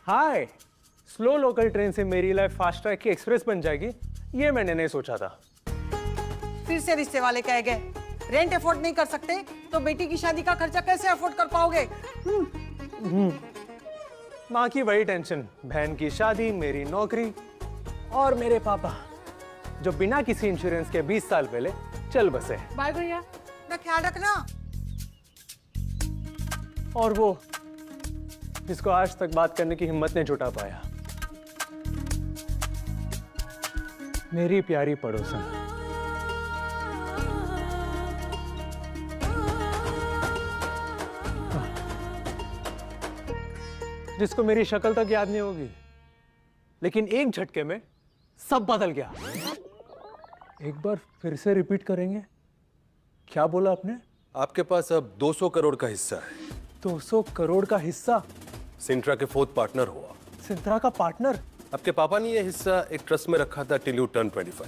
हाय, slow local train से मेरी life fast track की एक्सप्रेस बन जाएगी, ये मैंने नहीं सोचा था। फिर से रिश्ते वाले कह गए रेंट अफोर्ड नहीं कर सकते तो बेटी की शादी का खर्चा कैसे अफोर्ड कर पाओगे? माँ की वही टेंशन, बहन की शादी, मेरी नौकरी और मेरे पापा जो बिना किसी इंश्योरेंस के 20 साल पहले चल बसे। बाय भैया, अपना ख्याल रखना। और वो जिसको आज तक बात करने की हिम्मत नहीं जुटा पाया, मेरी प्यारी पड़ोसन। जिसको मेरी शक्ल तक याद नहीं होगी, लेकिन एक झटके में सब बदल गया। एक बार फिर से रिपीट करेंगे, क्या बोला आपने? आपके पास अब 200 करोड़ का हिस्सा है। 200 करोड़ का हिस्सा? सिंट्रा के 4th पार्टनर हुआ। सिंट्रा का पार्टनर? आपके पापा ने यह हिस्सा एक ट्रस्ट में रखा था till U turn 25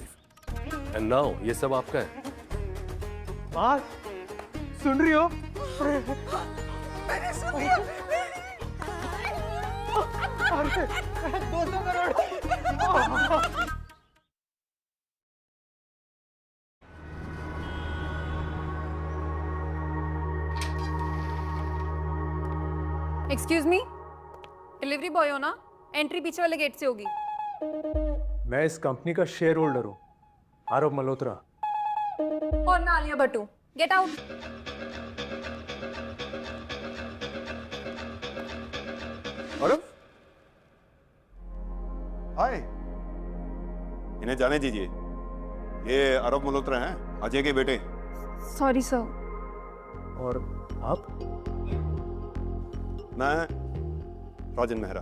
and now ये सब आपका है। माँ, सुन रही हो? मैंने सुन लिया। 200 crore. Excuse me, delivery boy हो ना? एंट्री पीछे वाले गेट से होगी। मैं इस कंपनी का शेयर होल्डर हूँ, आरव मल्होत्रा। और ना आलिया भट्टू, गेट आउट। आरव, हाय। इन्हें जाने दीजिए, ये आरव मल्होत्रा हैं, अजय के बेटे। Sorry sir. और आप? मैं राजन मेहरा।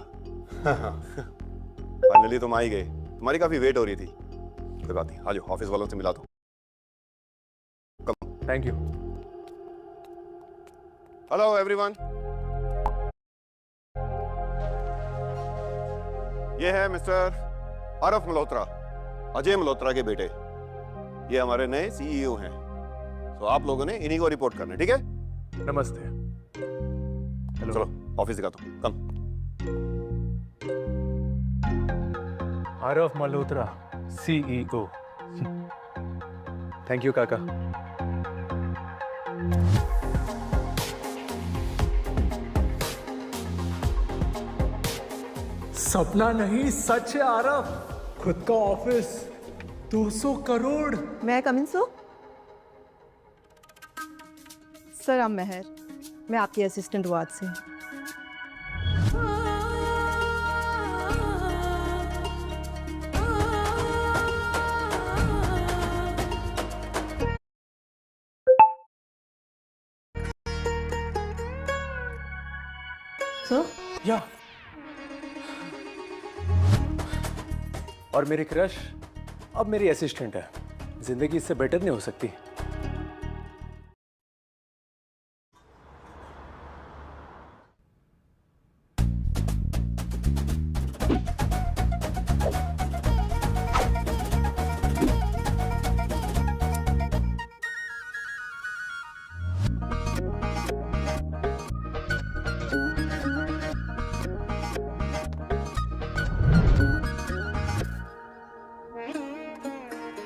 फाइनली तुम आ ही गए, तुम्हारी काफी वेट हो रही थी। कोई बात नहीं, आज ऑफिस वालों से मिला दो। Thank you. हेलो एवरीवन, ये है मिस्टर आरव मल्होत्रा, अजय मल्होत्रा के बेटे। ये हमारे नए सीईओ हैं। तो आप लोगों ने इन्हीं को रिपोर्ट करना है, ठीक है? नमस्ते। हेलो। चलो ऑफिस दिखाता हूं, come. Aarav Malhotra, CEO. Thank you काका। सपना नहीं, सच है आरव। खुद का ऑफिस, 200 करोड़। मैं कमिन सर, I'm मेहर, मैं आपकी असिस्टेंट हूँ आज से। सर? या और मेरी क्रश अब मेरी असिस्टेंट है। जिंदगी इससे बेटर नहीं हो सकती।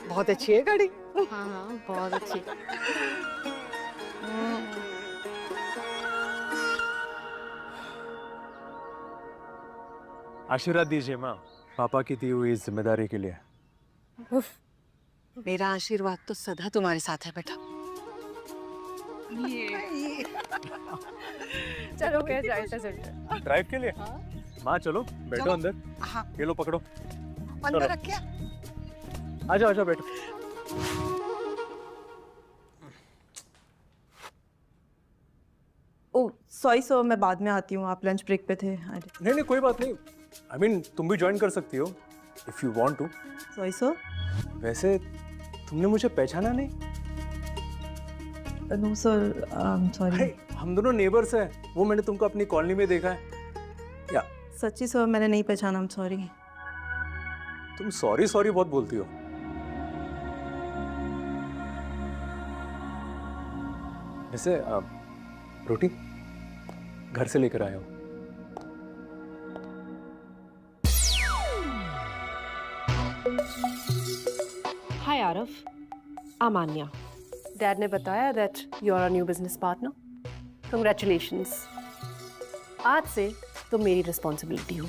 बहुत अच्छी है गाड़ी। हाँ, बहुत अच्छी। आशीर्वाद दीजिए माँ, पापा की दी हुई जिम्मेदारी के लिए। मेरा आशीर्वाद तो सदा तुम्हारे साथ है बेटा। चलो क्या जायजा चलते। ड्राइव के लिए? माँ चलो, बैठो चलो। अंदर। हाँ, ये लो पकड़ो। अंदर रख क्या? आ जाओ बैठो। ओह सॉरी सर, मैं बाद में आती हूँ, आप लंच ब्रेक पे थे। नहीं नहीं, कोई बात नहीं। आई मीन तुम भी ज्वाइन कर सकती हो if you want to. Sorry sir. वैसे तुमने मुझे पहचाना नहीं? No sir, sorry. अरे हम दोनों नेबर्स हैं, वो मैंने तुमको अपनी कॉलोनी में देखा है। या सच्ची सर, मैंने नहीं पहचाना, I'm सॉरी। तुम सॉरी सॉरी बहुत बोलती हो। वैसे रोटी घर से लेकर आया हूँ। आरव, आमान्या। डैड ने बताया that you are a new business partner. Congratulations. आज से तुम मेरी रिस्पॉन्सिबिलिटी हो।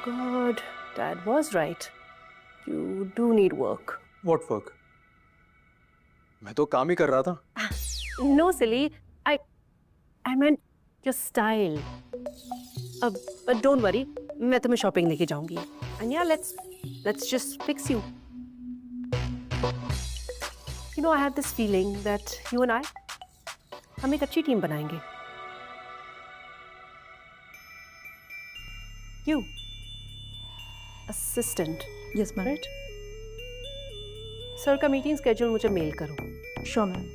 God, Dad was right. You do need work. What work? मैं तो काम ही कर रहा था। No, silly. I meant your style. But don't worry. मैं तुम्हें शॉपिंग लेके जाऊंगी। And yeah, let's just fix you. You know, I have this feeling that you and I, हम एक अच्छी टीम बनाएंगे। You, assistant. Yes ma'am. Right? Sir का meeting schedule मुझे मेल करो। Sure ma'am.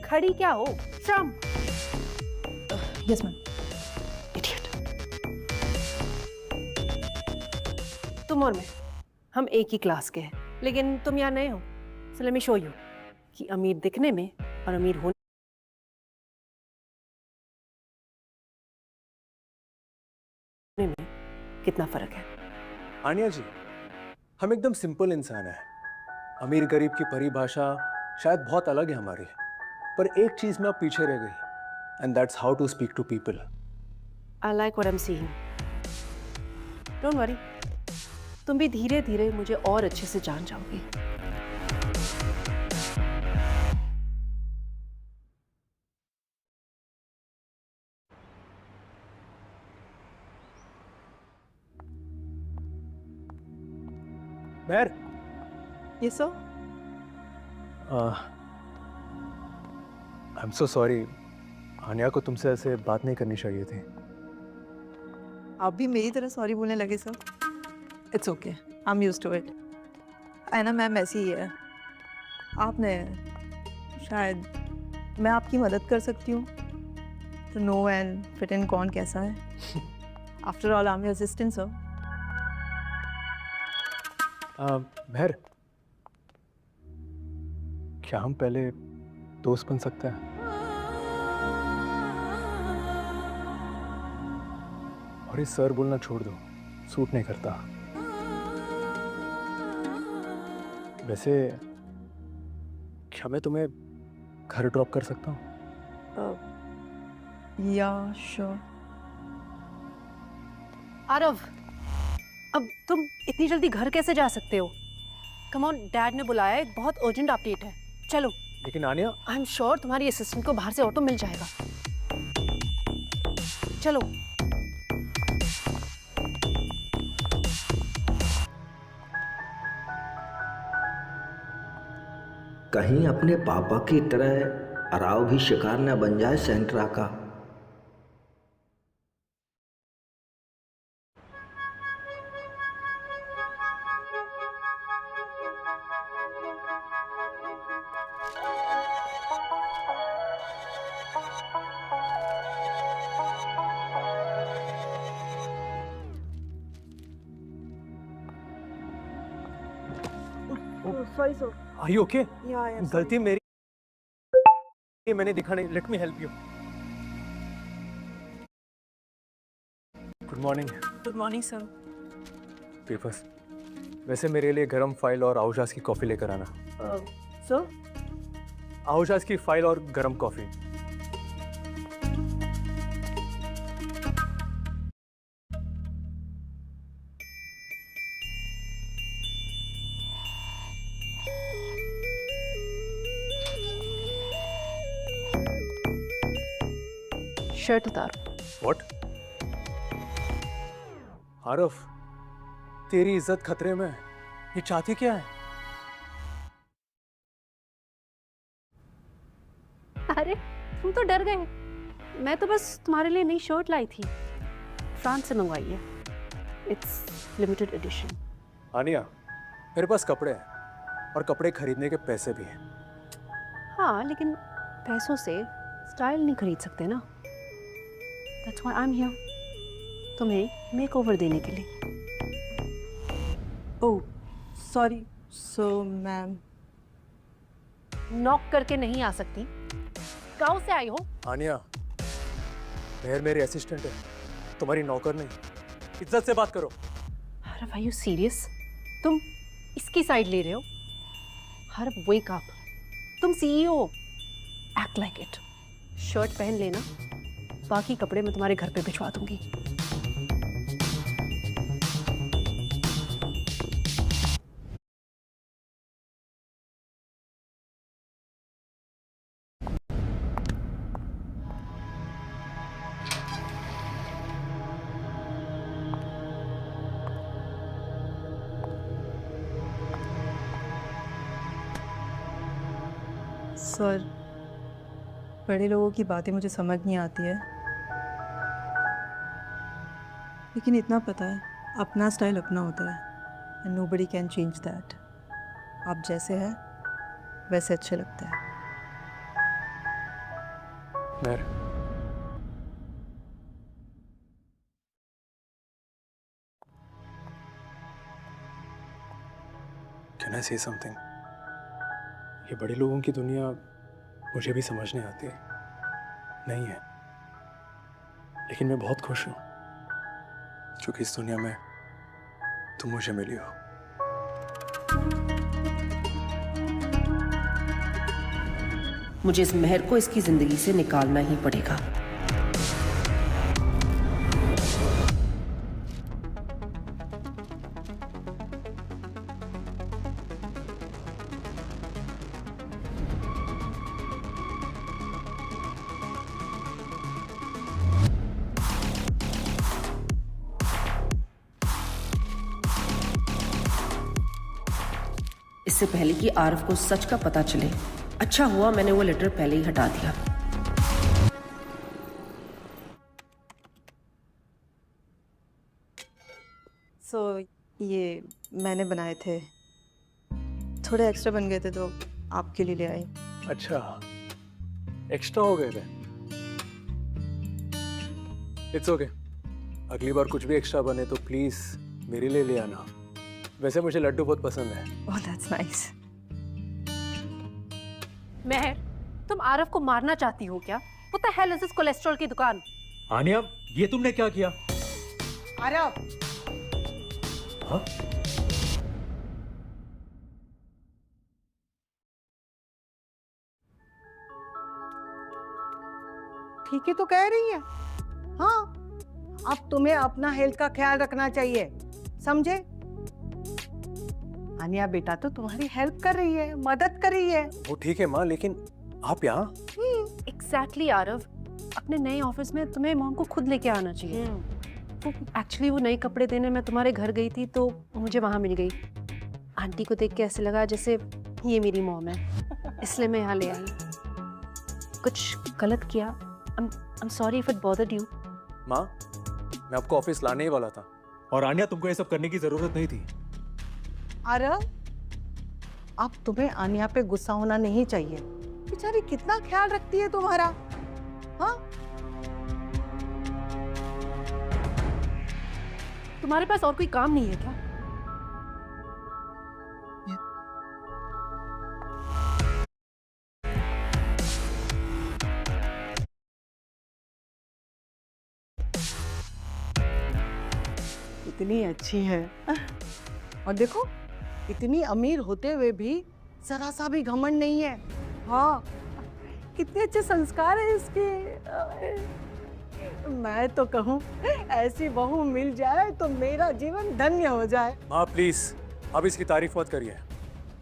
खड़ी क्या हो? श्याम। Yes ma'am. Idiot. तुम और मैं, हम एक ही क्लास के हैं, लेकिन तुम यहाँ नए हो। So let me show you कि अमीर दिखने में और अमीर होने में कितना फर्क है। आनिया जी, हम एकदम सिंपल इंसान हैं। अमीर गरीब की परिभाषा शायद बहुत अलग है हमारी, पर एक चीज में आप पीछे रह गई, and that's how to speak to people. I like what I'm seeing. Don't worry. तुम भी धीरे धीरे मुझे और अच्छे से जान जाओगी। Mehar, yes sir. I am so sorry. Aaniya को तुमसे ऐसे बात नहीं करनी चाहिए थी। आप भी मेरी तरह सॉरी बोलने लगे sir. It's okay, I am used to it. Ana ma'am ऐसी ही है। आपने शायद मैं आपकी मदद कर सकती हूँ to know and fit in कौन कैसा है। After all I am your assistant sir. Mehar, क्या हम पहले दोस्त बन सकते हैं? और ये सर बोलना छोड़ दो, सूट नहीं करता। वैसे क्या मैं तुम्हें घर ड्रॉप कर सकता हूँ? या श्योर। आरव, अब तुम इतनी जल्दी घर कैसे जा सकते हो? कम ऑन, डैड ने बुलाया है, एक बहुत अर्जेंट अपडेट है। चलो। लेकिन आनिया, आई एम श्योर तुम्हारी असिस्टेंट को बाहर से ऑटो मिल जाएगा। चलो। कहीं अपने पापा की तरह अराव भी शिकार न बन जाए सेंट्रा का। Sorry sir. Are you okay? या गलती मेरी, मैंने दिखा नहीं। Let me help you. Good morning. Good morning sir. Papers. वैसे मेरे लिए गरम फाइल और आउजास की कॉफी लेकर आना। सर आउजास की फाइल और गरम कॉफी। शर्ट उतारो। व्हाट? आरफ, तेरी इज्जत खतरे में। ये चाहती क्या है? अरे तुम तो डर गए। मैं तो बस तुम्हारे लिए नई शर्ट लाई थी, फ्रांस से मंगवाई है। It's limited edition. आनिया, मेरे पास कपड़े हैं और कपड़े खरीदने के पैसे भी हैं। हाँ, लेकिन पैसों से स्टाइल नहीं खरीद सकते ना। That's why I'm here. तुम्हें मेकओवर देने के लिए। Oh sorry so ma'am knock करके नहीं आ सकती? गांव से आई हो? आनिया, मेहर मेरी असिस्टेंट है, तुम्हारी नौकर नहीं। इज्जत से बात करो। हरव, आर यू सीरियस? तुम इसकी साइड ले रहे हो? हरव, वेक अप। तुम CEO, act like it. Shirt पहन लेना, बाकी कपड़े मैं तुम्हारे घर पे भिजवा दूंगी। सर, बड़े लोगों की बातें मुझे समझ नहीं आती है, लेकिन इतना पता है अपना स्टाइल अपना होता है and nobody can change that. आप जैसे हैं वैसे अच्छे लगते हैं। मेहर, कैन आई से समथिंग? ये बड़े लोगों की दुनिया मुझे भी समझ नहीं आती नहीं है, लेकिन मैं बहुत खुश हूं क्योंकि इस दुनिया में तुम मुझे मिली हो। मुझे इस मेहर को इसकी जिंदगी से निकालना ही पड़ेगा। इससे पहले कि आरफ को सच का पता चले, अच्छा हुआ मैंने वो लेटर पहले ही हटा दिया। ये मैंने बनाए थे, थोड़े एक्स्ट्रा बन गए थे तो आपके लिए ले आई। अच्छा, एक्स्ट्रा हो गए थे। इट्स ओके, अगली बार कुछ भी एक्स्ट्रा बने तो प्लीज मेरे लिए ले आना। वैसे मुझे लड्डू बहुत पसंद है। Oh that's nice. मेहर, तुम आरफ को मारना चाहती हो क्या? What the hell is this cholesterol की दुकान? आनिया, ये तुमने क्या किया? आरव, हाँ? ठीक ही तो कह रही है। हाँ, अब तुम्हें अपना हेल्थ का ख्याल रखना चाहिए, समझे? आनिया बेटा तो तुम्हारी हेल्प कर रही है, मदद कर रही है। वो ठीक है माँ, लेकिन आप यहाँ? Exactly, आरव, अपने नए ऑफिस में तुम्हें मॉम को खुद लेके आना चाहिए। एक्चुअली वो नए कपड़े देने मैं तुम्हारे घर गई थी तो मुझे वहां मिल गई। आंटी को देख के ऐसे लगा जैसे ये मेरी मॉम है, इसलिए मैं यहाँ ले आई। कुछ गलत किया? I'm sorry if it bothered you. माँ, मैं आपको ऑफिस लाने ही वाला था। और आनिया, तुमको ये सब करने की जरूरत नहीं थी। आरव, अब तुम्हें आनिया पे गुस्सा होना नहीं चाहिए। बेचारी कितना ख्याल रखती है तुम्हारा। हाँ? तुम्हारे पास और कोई काम नहीं है क्या? इतनी अच्छी है और देखो, इतनी अमीर होते हुए भी जरा सा भी घमंड नहीं है। हाँ, कितने अच्छे संस्कार है इसके। मैं तो कहूँ ऐसी बहू मिल जाए तो मेरा जीवन धन्य हो जाए। माँ प्लीज, आप इसकी तारीफ मत करिए,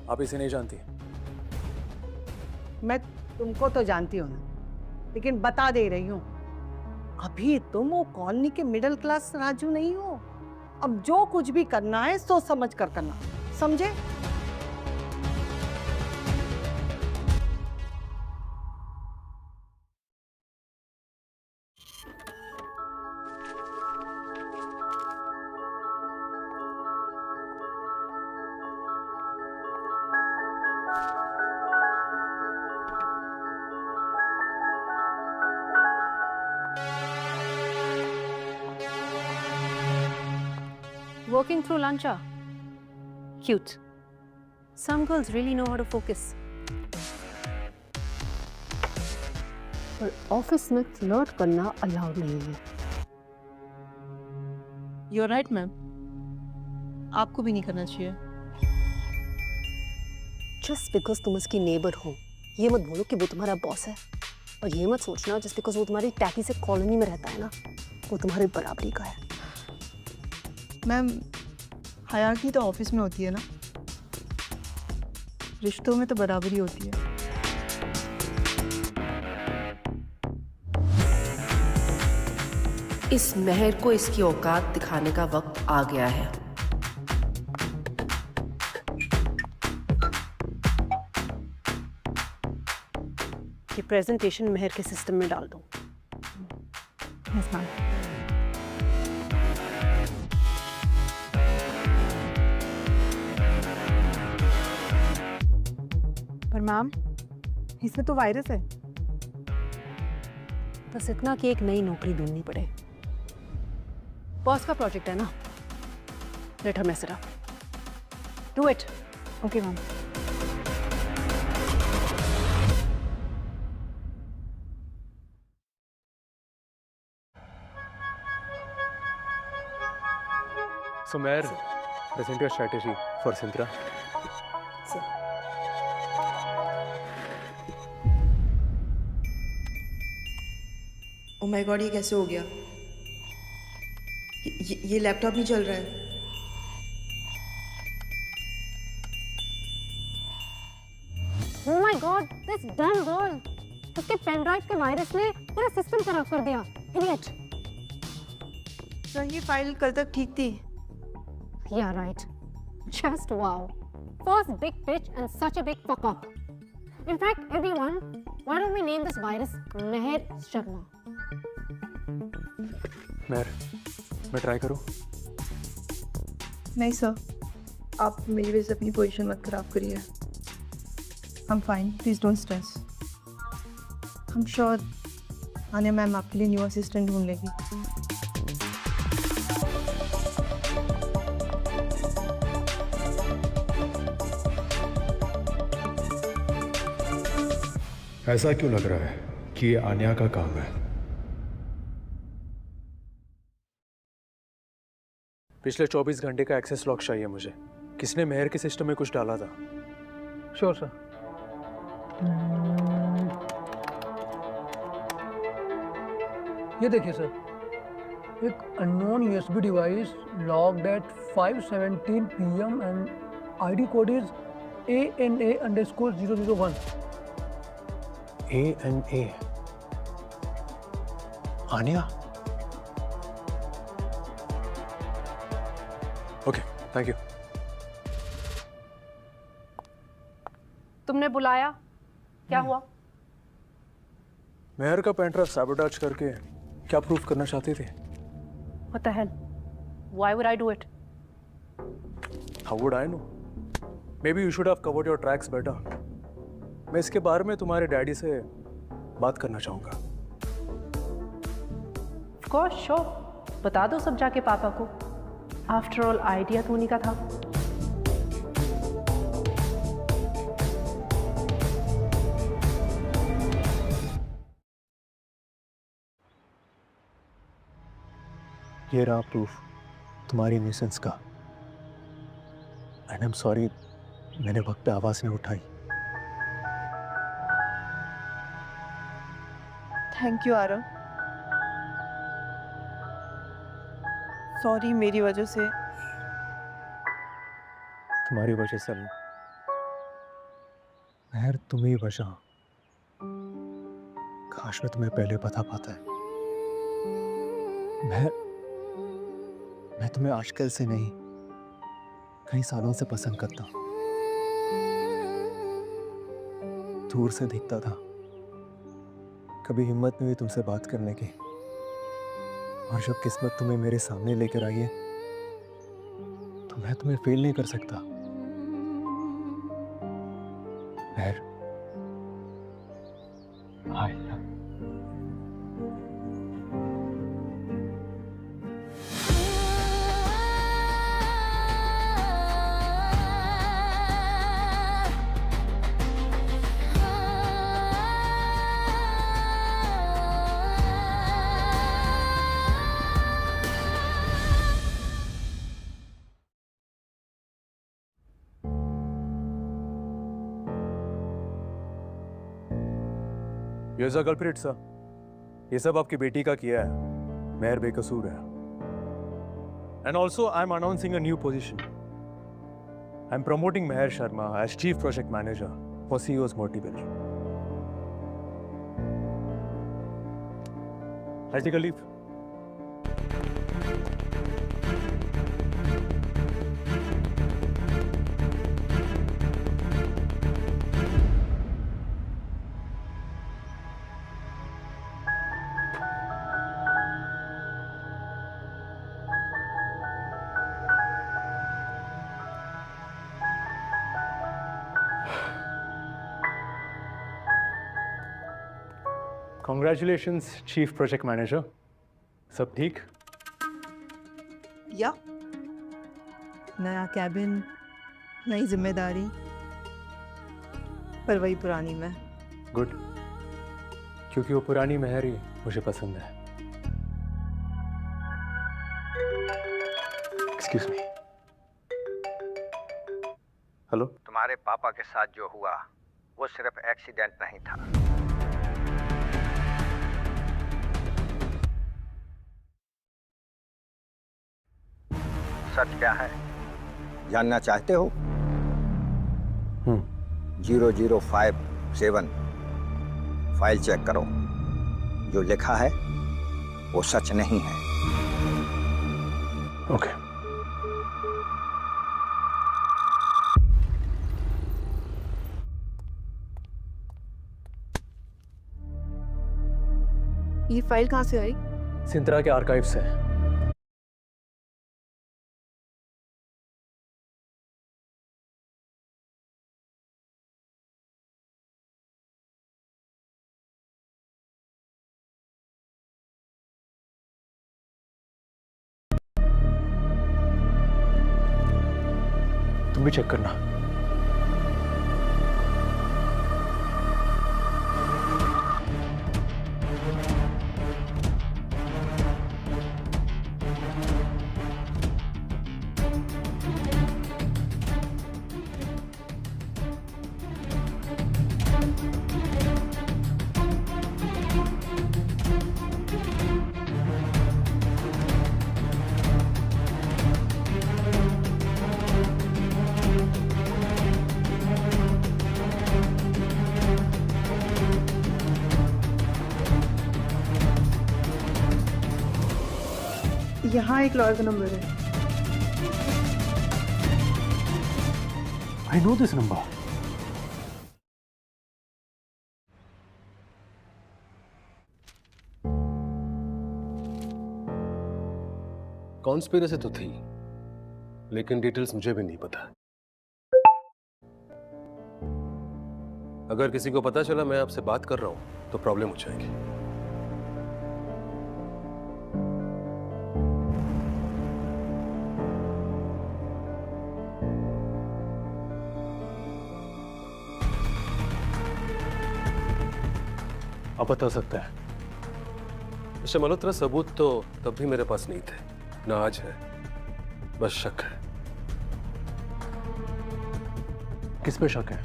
आप इसे नहीं जानती। मैं तुमको तो जानती हूँ ना, लेकिन बता दे रही हूँ, अभी तुम वो कॉलोनी के मिडिल क्लास राजू नहीं हो। अब जो कुछ भी करना है सोच समझ कर करना, समझे? Working through lunch? Cute. Some girls really know how to focus. पर ऑफिस में फ्लर्ट करना अलाउड नहीं है. You're right, ma'am. आपको भी नहीं करना चाहिए. Just because तुम उसकी नेबर हो, ये मत बोलो कि वो तुम्हारा बॉस है. और ये मत सोचना just because वो तुम्हारी टैकी से कॉलोनी में रहता है ना, वो तुम्हारी बराबरी का है. मैम, हायरार्की तो ऑफिस में होती है ना. रिश्तों में तो बराबरी होती है. इस महर को इसकी औकात दिखाने का वक्त आ गया है. ये प्रेजेंटेशन मेहर के सिस्टम में डाल दो. Yes ma'am. पर मैम, इसमें तो वायरस है. बस इतना कि एक नई नौकरी ढूंढनी पड़े. बॉस का प्रोजेक्ट है ना. Let her mess it up. Do it. Okay ma'am. So, Meher, present your strategy for Sintra. Oh my God, ये कैसे हो गया? ये लैपटॉप नहीं चल रहा है. Oh my God, this dumb girl. उसके पेन ड्राइव के वायरस ने पूरा सिस्टम खराब कर दिया. Idiot. सर, ये फाइल कल तक ठीक थी. Yeah, right. Just wow. First big pitch and such a big fuck up. In fact, everyone, why don't we name this virus Meher Sharma? Meher, मैं ट्राई करूँ? नहीं सर, आप मेरी वजह से अपनी पोजीशन मत खराब करिए. I am fine, please don't stress. I am sure Anya ma'am आपके लिए न्यू असिस्टेंट ढूंढ लेगी. ऐसा क्यों लग रहा है कि ये आन्या का काम है? पिछले 24 घंटे का एक्सेस लॉग चाहिए मुझे. किसने मेहर के सिस्टम में कुछ डाला था? Sure sir. ये देखिए सर, एक unknown USB device logged at 5:17 PM and ID code is ANA_001. ANA. Anya. Okay, thank you. तुमने बुलाया? क्या हुआ? मेहर का पेन ड्राइव सैबोटेज करके क्या प्रूफ करना चाहते थे? What the hell? Why would I do it? How would I know? Maybe you should have covered your tracks better. मैं इसके बारे में तुम्हारे डैडी से बात करना चाहूँगा. Of course, sure. बता दो सब जाके पापा को. After all, आइडिया तो उन्हीं का था. ये रहा प्रूफ तुम्हारी न्यूसेंस का. एंड आई एम सॉरी, मैंने वक्त पे आवाज नहीं उठाई. Thank you Aarav. सॉरी मेरी वजह से. तुम्हारी वजह से मेहर, तुम ही वजह. काश मैं तुम्हें पहले बता पाता है. मैं तुम्हें आजकल से नहीं, कई सालों से पसंद करता हूं. दूर से दिखता था, कभी हिम्मत नहीं हुई तुमसे बात करने की. और जब किस्मत तुम्हें मेरे सामने लेकर आई है, तो मैं तुम्हें फेल नहीं कर सकता. मेहर, हाय. Here's the culprit, sir. ये सब आपकी बेटी का किया है. मेहर बेकसूर है. And also, I'm announcing a new position. I'm promoting Meher Sharma as Chief Project Manager for CEO's Multibill. I take a leave. Congratulations, Chief Project Manager. सब ठीक? या नया कैबिन, नई जिम्मेदारी, पर वही पुरानी मैं. गुड. क्योंकि वो पुरानी मेहर ही मुझे पसंद है. Excuse me. हेलो. तुम्हारे पापा के साथ जो हुआ वो सिर्फ एक्सीडेंट नहीं था. सच क्या है जानना चाहते हो? 0057 फाइल चेक करो. जो लिखा है वो सच नहीं है. ओके. ये फाइल कहाँ से आई? सिंत्रा के आर्काइव से. तुम भी चेक करना. यहाँ एक लॉयर का नंबर है. I know this number. Conspiracy तो थी, लेकिन डिटेल्स मुझे भी नहीं पता. अगर किसी को पता चला मैं आपसे बात कर रहा हूं तो प्रॉब्लम हो जाएगी. अब बता सकता है. मिस्टर मल्होत्रा, सबूत तो तब भी मेरे पास नहीं थे, ना आज है. बस शक है. किस पे शक है?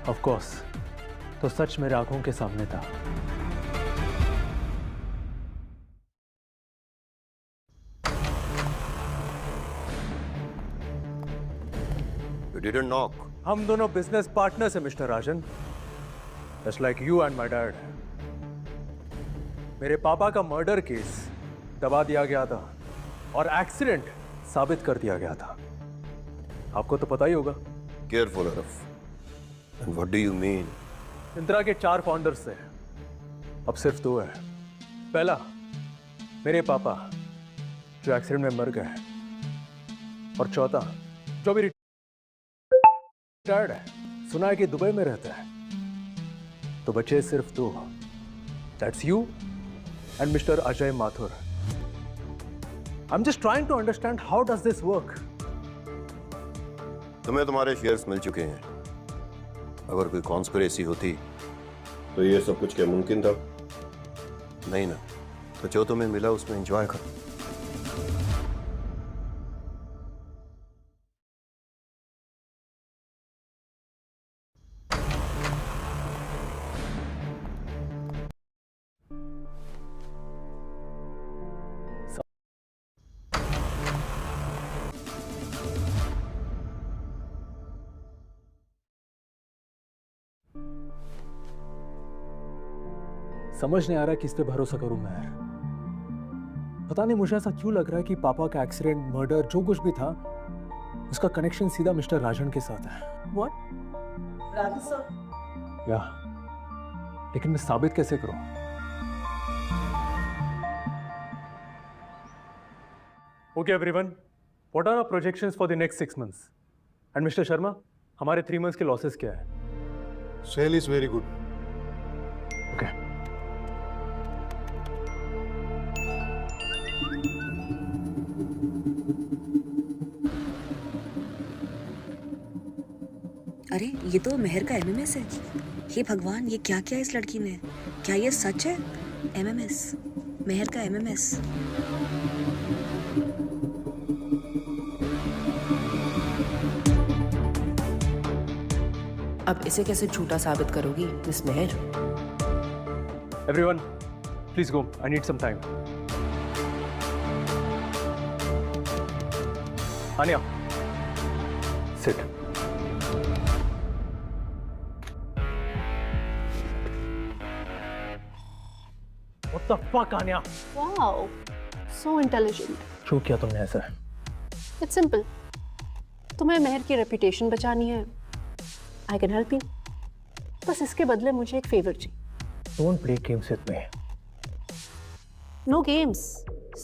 Of course. तो सच मेरे आंखों के सामने था. You didn't knock. हम दोनों बिजनेस पार्टनर्स हैं mister Rajan. Just like you and my dad. मेरे पापा का मर्डर केस दबा दिया गया था और एक्सीडेंट साबित कर दिया गया था. आपको तो पता ही होगा. Careful, Araf. And what do you mean? सिंत्रा के 4 फाउंडर्स थे, अब सिर्फ 2 है. पहला मेरे पापा जो एक्सीडेंट में मर गए, और चौथा जो भी रिटायर्ड है. सुना है कि दुबई में रहता है. तो बचे सिर्फ 2. That's you and mister Ajay Mathur. I am just trying to understand how does this work. तुम्हें तुम्हारे शेयर्स मिल चुके हैं. अगर कोई कॉन्स्पिरेसी होती तो ये सब कुछ क्या मुमकिन था? नहीं ना, तो जो तुम्हें मिला उसमें एंजॉय करो। समझ नहीं आ रहा किस पे भरोसा करूं मैं यार। पता नहीं मुझे ऐसा क्यों लग रहा है कि पापा का एक्सीडेंट, मर्डर, जो कुछ भी था, उसका कनेक्शन सीधा मिस्टर राजन के साथ है। What? राजू सर? या, लेकिन मैं साबित कैसे करूं? Okay everyone, what are our projections for the next 6 months? And mister Sharma, हमारे 3 months के लॉसेस क्या है? Sale is very good. Okay. अरे ये तो मेहर का एमएमएस है। हे भगवान, ये क्या किया इस लड़की ने? क्या ये सच है? एमएमएस, मेहर का एमएमएस। अब इसे कैसे झूठा साबित करोगी miss Mehar? Everyone, please go, I need some time. Aaniya, sit. What the fuck, Anya? Wow, so intelligent. क्यों किया तुमने ऐसा? It's simple. तुम्हें मेहर की रेपुटेशन बचानी है। I can help you. बस इसके बदले मुझे एक फेवर चाहिए। Don't play games with me. No games,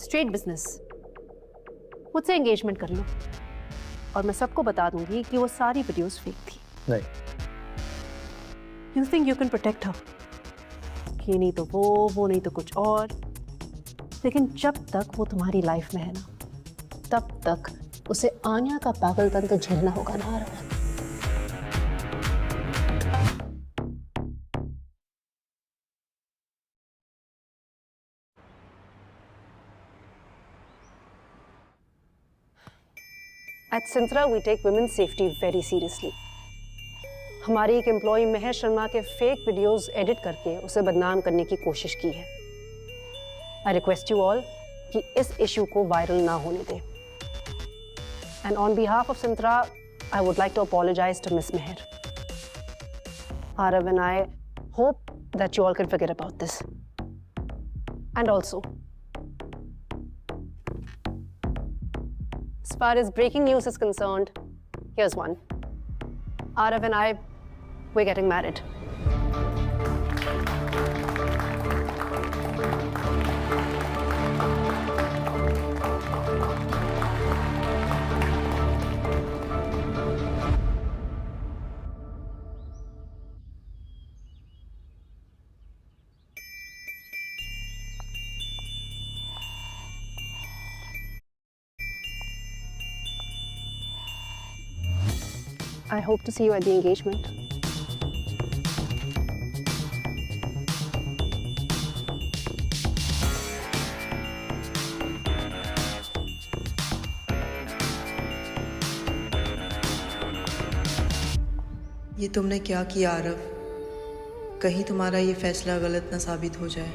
straight business. मुझसे एंगेजमेंट कर लो और मैं सबको बता दूंगी कि वो सारी वीडियोस फेक थी। नहीं। You think you can protect her? ये नहीं तो वो नहीं तो कुछ और। लेकिन जब तक वो तुम्हारी लाइफ में है ना, तब तक उसे आन्या का पागलपन तो झेलना होगा ना Aarav. At Synthra, we take women's safety very seriously. हमारी एक एम्प्लॉय मेहर शर्मा के फेक वीडियोस एडिट करके उसे बदनाम करने की कोशिश की है। आई रिक्वेस्ट यू ऑल कि इस इशू को वायरल ना होने दें। And on behalf of Synthra, I would like to apologise to miss Mehar. Aarav and I hope that you all can forget about this. And also, as far as breaking news is concerned, here's one. Arav and I, we're getting married. I hope to see you at the engagement. ये तुमने क्या किया आरव? कहीं तुम्हारा ये फैसला गलत ना साबित हो जाए।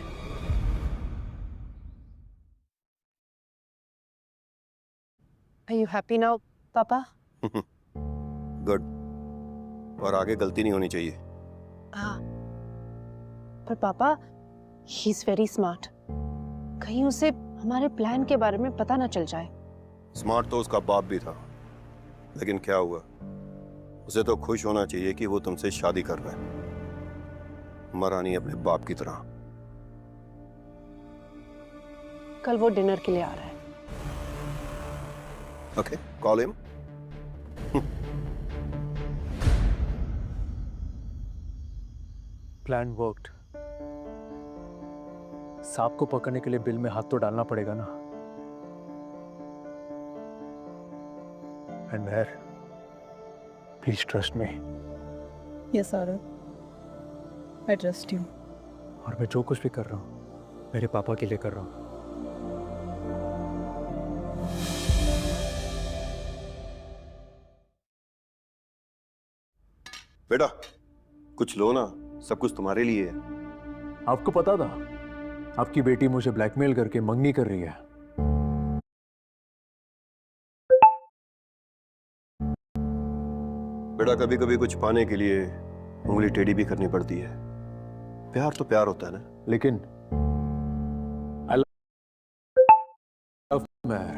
Are you happy now, Papa? Good. और आगे गलती नहीं होनी चाहिए। हाँ, पर पापा, he's very smart. कहीं उसे हमारे प्लान के बारे में पता ना चल जाए। स्मार्ट तो उसका बाप भी था, लेकिन क्या हुआ? उसे तो खुश होना चाहिए कि वो तुमसे शादी कर रहा है, महारानी अपने बाप की तरह। कल वो डिनर के लिए आ रहा है। Okay, call him. Plan worked. सांप को पकड़ने के लिए बिल में हाथ तो डालना पड़ेगा ना। And Meher, please trust me. Yes Aarav, I trust you. और मैं जो कुछ भी कर रहा हूं, मेरे पापा के लिए कर रहा हूँ। बेटा कुछ लो ना, सब कुछ तुम्हारे लिए है। आपको पता था आपकी बेटी मुझे ब्लैकमेल करके मंगनी कर रही है? बेटा कभी कभी कुछ पाने के लिए उंगली टेढ़ी भी करनी पड़ती है। प्यार तो प्यार होता है ना। लेकिन I love मेहर,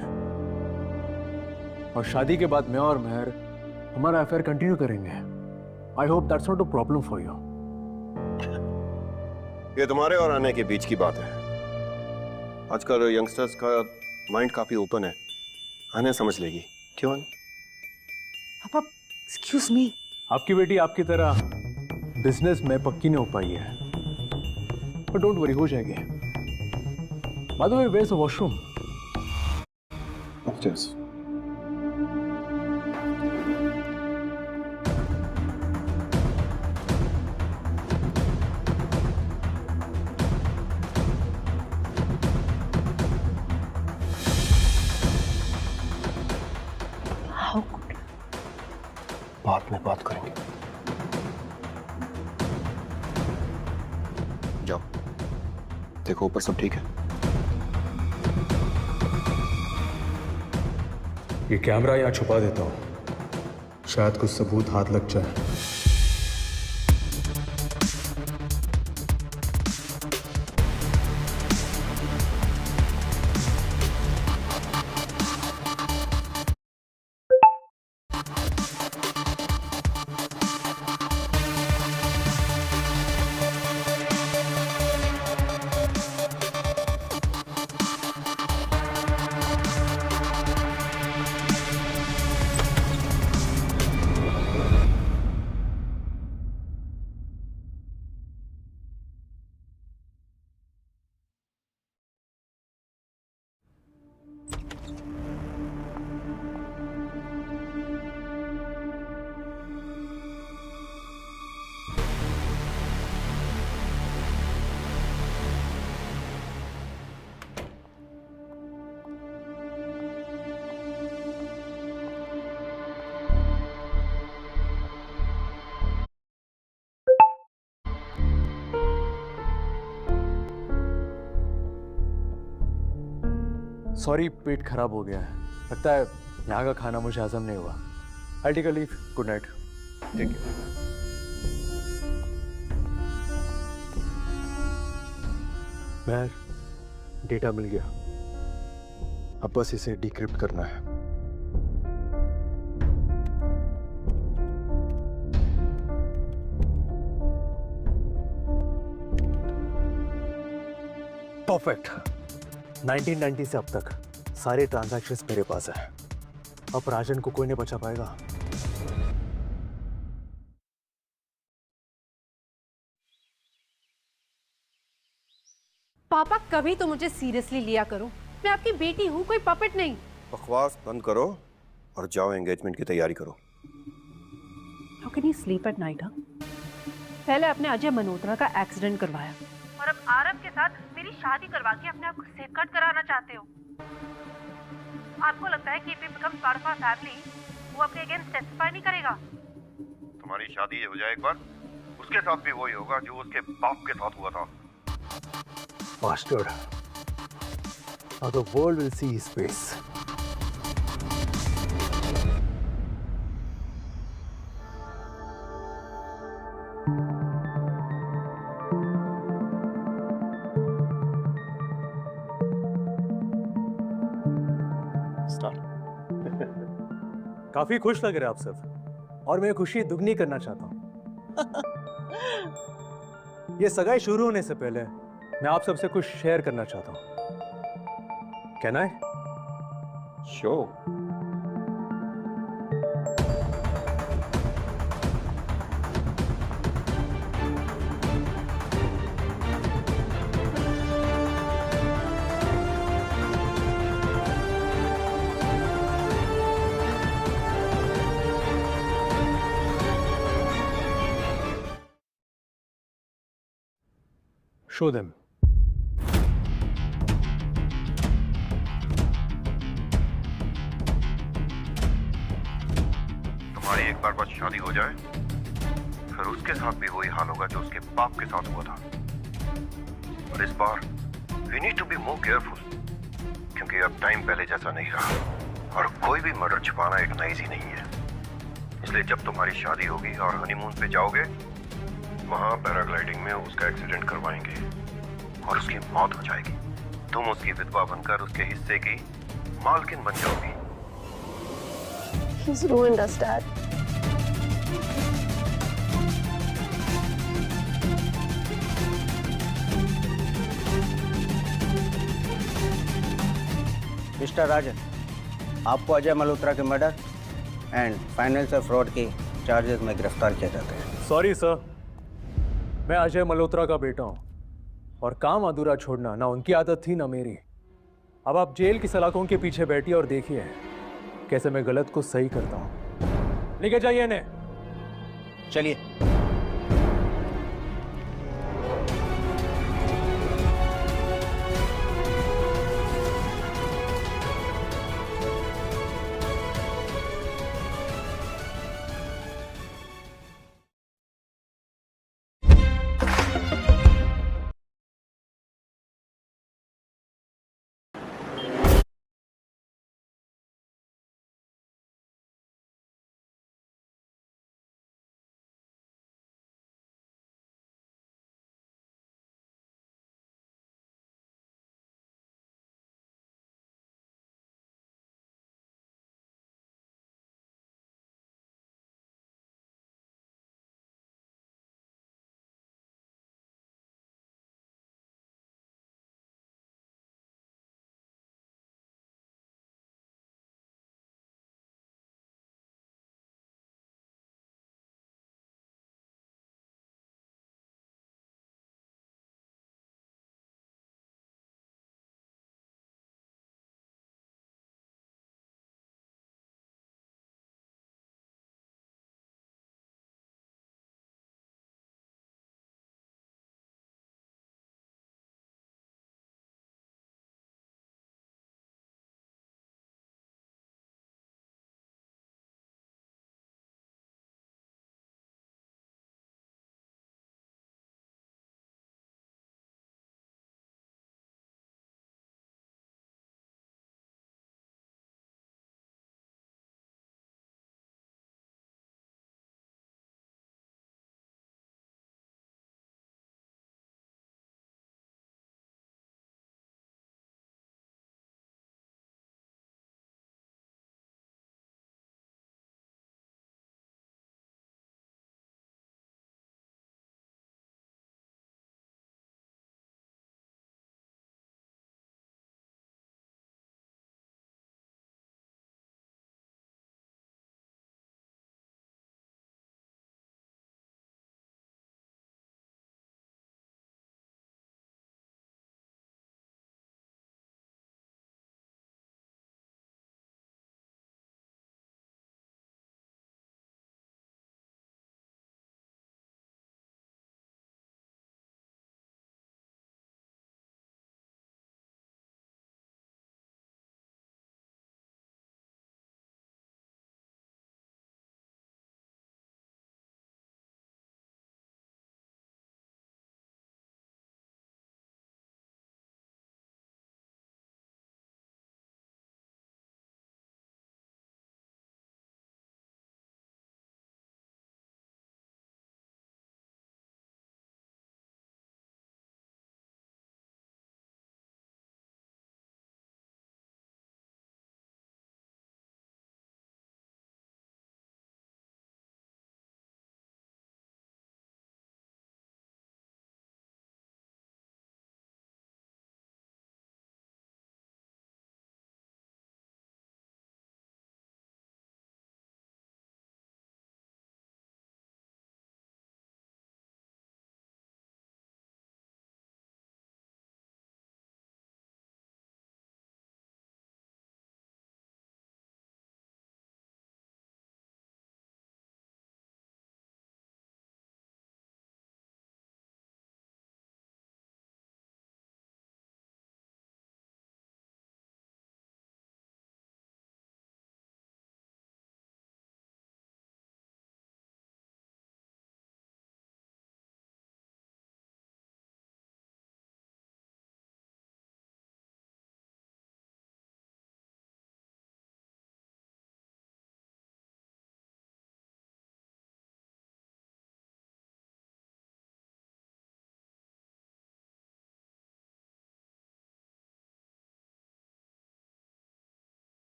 और शादी के बाद मैं और मेहर हमारा अफेयर कंटिन्यू करेंगे। I hope that's not a problem for you. ये तुम्हारे और आने के बीच की बात है। आजकल यंगस्टर्स का माइंड काफी ओपन है, आने समझ लेगी। क्यों आने? पापा एक्सक्यूज मी। आपकी बेटी आपकी तरह बिजनेस में पक्की नहीं हो पाई है, पर डोंट वरी, हो जाएगी। By the way, where is the washroom? Upstairs. बाद में बात करेंगे। जाओ देखो ऊपर सब ठीक है। ये कैमरा यहाँ छुपा देता हूँ, शायद कुछ सबूत हाथ लग जाए। सॉरी, पेट खराब हो गया है, लगता है यहाँ का खाना मुझे हजम नहीं हुआ। I take a leave, good night. ठीक है। मेहर, डेटा मिल गया, अब बस इसे डिक्रिप्ट करना है। परफेक्ट। 1990 से अब तक सारे ट्रांजैक्शंस मेरे पास है। अब राजन को कोई नहीं बचा पाएगा। पापा कभी तो मुझे सीरियसली लिया करो, मैं आपकी बेटी हूँ, कोई पपेट नहीं। बकवास बंद करो और जाओ एंगेजमेंट की तैयारी करो। How can you sleep at night, हाँ? पहले आपने अजय मल्होत्रा का एक्सीडेंट करवाया और अब आरव के साथ मेरी शादी करवा के अपने आप को सेफगार्ड कराना चाहते हो। आपको लगता है कि if he becomes part of our family, वो आपके अगेंस्ट टेस्टिफाई नहीं करेगा? तुम्हारी शादी हो जाए एक बार, उसके साथ भी वही होगा जो उसके बाप के साथ हुआ था। Bastard. Now the world will see his face. काफी खुश लग रहे आप सब, और मैं खुशी दुगनी करना चाहता हूं। ये सगाई शुरू होने से पहले मैं आप सबसे कुछ शेयर करना चाहता हूं। Can I? Sure. Show them. तुम्हारी एक बार बस शादी हो जाए, फिर उसके साथ भी वही हाल होगा जो उसके बाप के साथ हुआ था। और इस बार we need to be more careful, क्योंकि अब टाइम पहले जैसा नहीं रहा और कोई भी मर्डर छुपाना इतना ईजी नहीं है। इसलिए जब तुम्हारी शादी होगी और हनीमून पे जाओगे, वहां पैराग्लाइडिंग में उसका एक्सीडेंट करवाएंगे और उसकी मौत हो जाएगी। तुम उसकी विधवा बनकर उसके हिस्से की मालकिन बन जाओगी। He's ruined us, Dad. Mister Rajan, आपको अजय मल्होत्रा के मर्डर एंड फाइनेंशियल फ्रॉड के चार्जेस में गिरफ्तार किया जाता है। सॉरी सर, मैं अजय मल्होत्रा का बेटा हूँ और काम अधूरा छोड़ना ना उनकी आदत थी ना मेरी। अब आप जेल की सलाखों के पीछे बैठिए और देखिए कैसे मैं गलत को सही करता हूँ। लेके जाइए इन्हें। चलिए।